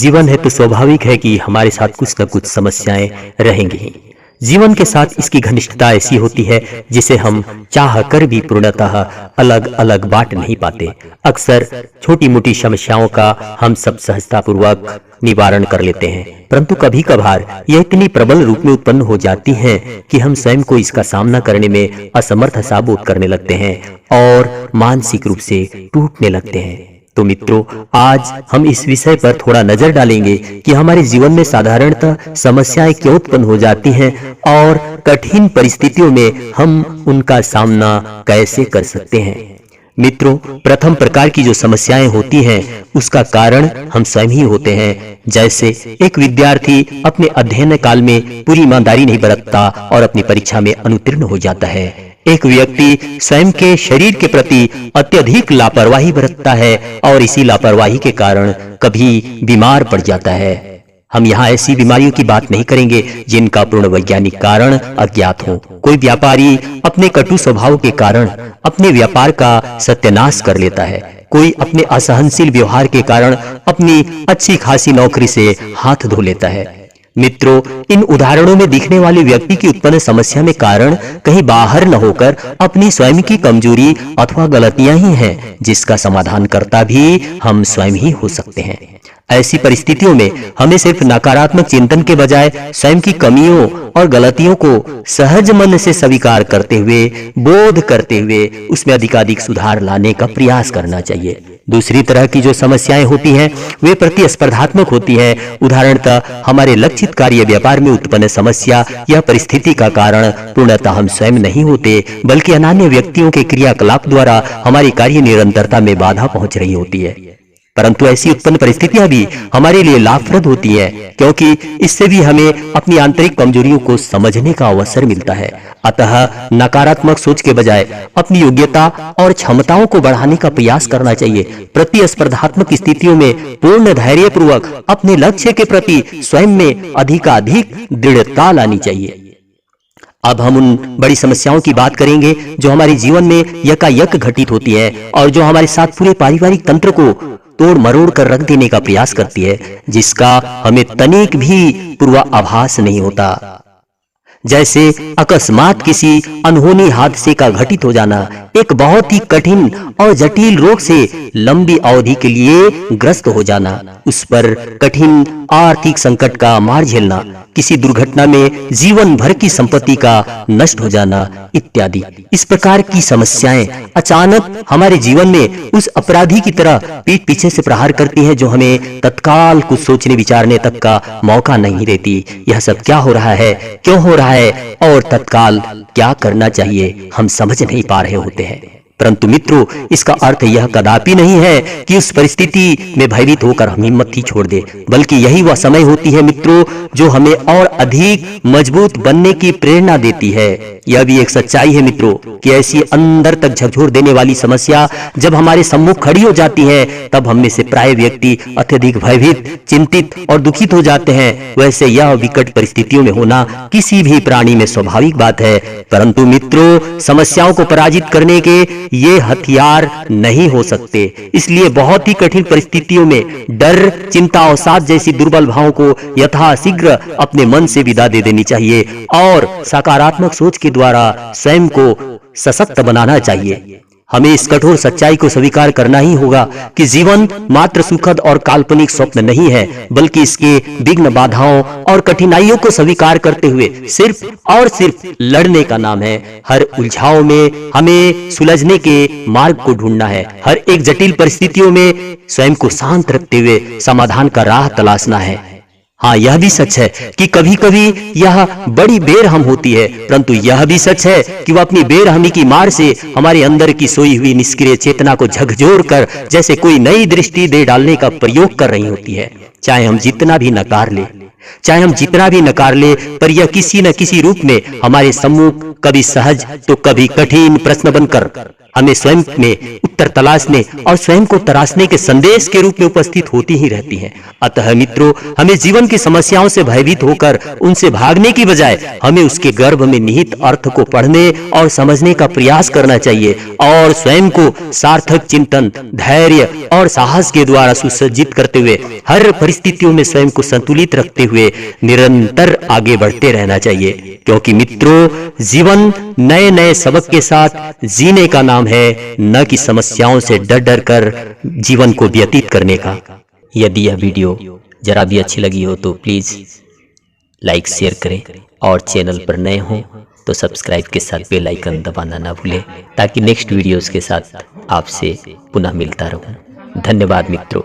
जीवन है तो स्वाभाविक है कि हमारे साथ कुछ न कुछ समस्याएं रहेंगी ही। जीवन के साथ इसकी घनिष्ठता ऐसी होती है जिसे हम चाह कर भी पूर्णतः अलग अलग बांट नहीं पाते। अक्सर छोटी मोटी समस्याओं का हम सब सहजतापूर्वक निवारण कर लेते हैं, परंतु कभी कभार यह इतनी प्रबल रूप में उत्पन्न हो जाती हैं कि हम स्वयं को इसका सामना करने में असमर्थ साबित करने लगते हैं और मानसिक रूप से टूटने लगते हैं। तो मित्रों, आज हम इस विषय पर थोड़ा नजर डालेंगे कि हमारे जीवन में साधारणतः समस्याएं क्यों उत्पन्न हो जाती हैं और कठिन परिस्थितियों में हम उनका सामना कैसे कर सकते हैं। मित्रों, प्रथम प्रकार की जो समस्याएं होती हैं उसका कारण हम स्वयं ही होते हैं। जैसे एक विद्यार्थी अपने अध्ययन काल में पूरी ईमानदारी नहीं बरतता और अपनी परीक्षा में अनुत्तीर्ण हो जाता है। एक व्यक्ति स्वयं के शरीर के प्रति अत्यधिक लापरवाही बरतता है और इसी लापरवाही के कारण कभी बीमार पड़ जाता है। हम यहाँ ऐसी बीमारियों की बात नहीं करेंगे जिनका पूर्ण वैज्ञानिक कारण अज्ञात हो। कोई व्यापारी अपने कटु स्वभाव के कारण अपने व्यापार का सत्यानाश कर लेता है। कोई अपने असहनशील व्यवहार के कारण अपनी अच्छी खासी नौकरी से हाथ धो लेता है। मित्रों, इन उदाहरणों में दिखने वाले व्यक्ति की उत्पन्न समस्या में कारण कहीं बाहर न होकर अपनी स्वयं की कमजोरी अथवा गलतियां ही हैं, जिसका समाधान करता भी हम स्वयं ही हो सकते हैं। ऐसी परिस्थितियों में हमें सिर्फ नकारात्मक चिंतन के बजाय स्वयं की कमियों और गलतियों को सहज मन से स्वीकार करते हुए, बोध करते हुए उसमें अधिकाधिक सुधार लाने का प्रयास करना चाहिए। दूसरी तरह की जो समस्याएं होती हैं वे प्रतिस्पर्धात्मक होती हैं। उदाहरणतः हमारे लक्षित कार्य व्यापार में उत्पन्न समस्या यह परिस्थिति का कारण पूर्णतः हम स्वयं नहीं होते, बल्कि अन्य व्यक्तियों के क्रियाकलाप द्वारा हमारी कार्य निरंतरता में बाधा पहुंच रही होती है। परंतु ऐसी उत्पन्न परिस्थितियां भी हमारे लिए लाभप्रद होती है, क्योंकि इससे भी हमें अपनी आंतरिक कमजोरियों को समझने का अवसर मिलता है। अतः नकारात्मक सोच के बजाय अपनी योग्यता और क्षमताओं को बढ़ाने का प्रयास करना चाहिए। प्रतिस्पर्धात्मक स्थितियों में पूर्ण धैर्यपूर्वक अपने लक्ष्य के प्रति स्वयं में अधिकाधिक दृढ़ता लानी चाहिए। अब हम उन बड़ी समस्याओं की बात करेंगे जो हमारे जीवन में यकायक घटित होती है और जो हमारे साथ पूरे पारिवारिक तंत्र को तोड़ मरोड़ कर रख देने का प्रयास करती है, जिसका हमें तनिक भी पूर्वाभास नहीं होता। जैसे अकस्मात किसी अनहोनी हादसे का घटित हो जाना, एक बहुत ही कठिन और जटिल रोग से लंबी अवधि के लिए ग्रस्त हो जाना, उस पर कठिन आर्थिक संकट का मार झेलना, किसी दुर्घटना में जीवन भर की संपत्ति का नष्ट हो जाना इत्यादि। इस प्रकार की समस्याएं अचानक हमारे जीवन में उस अपराधी की तरह पीठ पीछे से प्रहार करती हैं जो हमें तत्काल कुछ सोचने विचारने तक का मौका नहीं देती। यह सब क्या हो रहा है, क्यों हो रहा है और तत्काल क्या करना चाहिए हम समझ नहीं पा रहे होते हैं। परंतु मित्रों, इसका अर्थ यह कदापि नहीं है कि उस परिस्थिति में भयभीत होकर हम हिम्मत ही छोड़ दे, बल्कि यही वह समय होती है मित्रों जो हमें और अधिक मजबूत बनने की प्रेरणा देती है। यह भी एक सच्चाई है मित्रों कि ऐसी अंदर तक झकझोर देने वाली समस्या जब हमारे सम्मुख खड़ी हो जाती है, तब हम में से प्राय व्यक्ति अत्यधिक भयभीत, चिंतित और दुखित हो जाते हैं। वैसे यह विकट परिस्थितियों में होना किसी भी प्राणी में स्वाभाविक बात है, परंतु मित्रों, समस्याओं को पराजित करने के ये हथियार नहीं हो सकते। इसलिए बहुत ही कठिन परिस्थितियों में डर, चिंता, अवसाद जैसी दुर्बल भावों को यथाशीघ्र अपने मन से विदा दे देनी चाहिए और सकारात्मक सोच के द्वारा स्वयं को सशक्त बनाना चाहिए। हमें इस कठोर सच्चाई को स्वीकार करना ही होगा कि जीवन मात्र सुखद और काल्पनिक स्वप्न नहीं है, बल्कि इसके विघ्न, बाधाओं और कठिनाइयों को स्वीकार करते हुए सिर्फ और सिर्फ लड़ने का नाम है। हर उलझाव में हमें सुलझने के मार्ग को ढूंढना है। हर एक जटिल परिस्थितियों में स्वयं को शांत रखते हुए समाधान का राह तलाशना है। हाँ, यह भी सच है कि कभी कभी यह बड़ी बेरहम होती है, परंतु यह भी सच है कि वह अपनी बेरहमी की मार से हमारे अंदर की सोई हुई निष्क्रिय चेतना को झकझोर कर जैसे कोई नई दृष्टि दे डालने का प्रयोग कर रही होती है। चाहे हम जितना भी नकार ले, पर यह किसी न किसी रूप में हमारे सम्मुख कभी सहज तो कभी कठिन प्रश्न बनकर हमें स्वयं में उत्तर तलाशने और स्वयं को तराशने के संदेश के रूप में उपस्थित होती ही रहती हैं। अतः मित्रों, हमें जीवन की समस्याओं से भयभीत होकर उनसे भागने की बजाय हमें उसके गर्भ में निहित अर्थ को पढ़ने और समझने का प्रयास करना चाहिए और स्वयं को सार्थक चिंतन, धैर्य और साहस के द्वारा सुसज्जित करते हुए हर परिस्थितियों में स्वयं को संतुलित रखते हुए निरंतर आगे बढ़ते रहना चाहिए। क्योंकि मित्रों, जीवन नए नए सबक के साथ जीने का नाम है, न कि समस्याओं से डर डर कर जीवन को व्यतीत करने का। यदि यह वीडियो जरा भी अच्छी लगी हो तो प्लीज लाइक शेयर करें और चैनल पर नए हो तो सब्सक्राइब के साथ बेल आइकन दबाना ना भूलें, ताकि नेक्स्ट वीडियोस के साथ आपसे पुनः मिलता रहूं। धन्यवाद मित्रों।